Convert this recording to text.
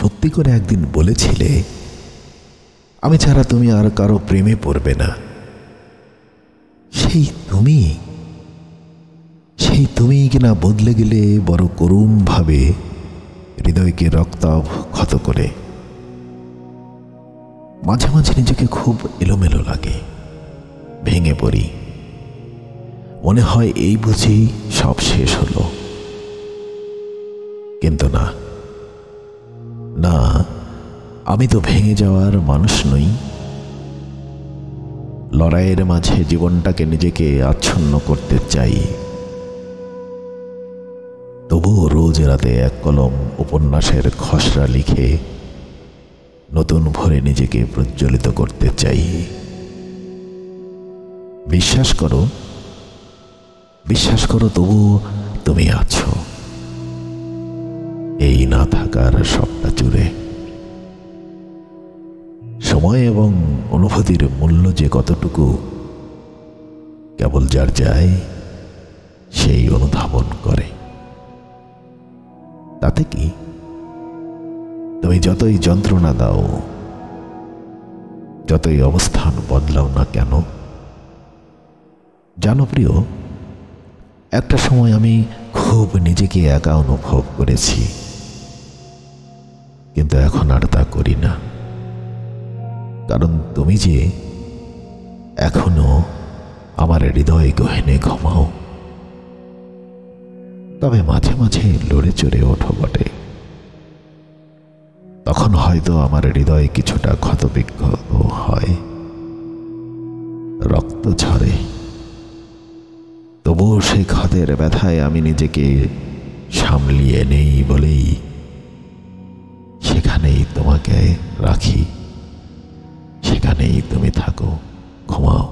সত্যি করে একদিন বলেছিলে আমি ছাড়া তুমি আর কারো প্রেমে পড়বে না। সেই তুমি কিনা বদলে গেলে বড় করুণ ভাবে, হৃদয়কে রক্তাক্ষত করে। মাঝে মাঝে নিজেকে খুব এলোমেলো লাগে, ভেঙে পড়ি। মনে হয় এই বুঝি সব শেষ হলো। কিন্তু না, আমি তো ভেঙে যাওয়ার মানুষ নই। লড়াইয়ের মাঝে জীবনটাকে নিজেকে আচ্ছন্ন করতে চাই। তবুও রোজ রাতে এক কলম উপন্যাসের খসড়া লিখে নতুন ভরে নিজেকে প্রজ্বলিত করতে চাই। বিশ্বাস করো তবুও তুমি আছো এই না থাকার সবটা জুড়ে। সময় এবং অনুভূতির মূল্য যে কতটুকু কেবল যার যায় সেই অনুধাবন করে। তাতে কি, তুমি যতই যন্ত্রণা দাও, যতই অবস্থান বদলাও না কেন, জানো প্রিয়, একটা সময় আমি খুব নিজেকে একা অনুভব করেছি, কিন্তু এখন আর তা করি না। কারণ তুমি যে এখনো আমার হৃদয় গহনে ঘুমাও। তবে মাঝে মাঝে লড়ে চড়ে ওঠো বটে। তখন হয়তো আমার হৃদয় কিছুটা ক্ষতবিক্ষত হয়, রক্ত ঝরে। তবুও সেই ক্ষতের ব্যথায় আমি নিজেকে সামলিয়ে নেই বলেই সেখানেই তোমাকে রাখি, সেখানেই তুমি থাকো, ঘুমাও।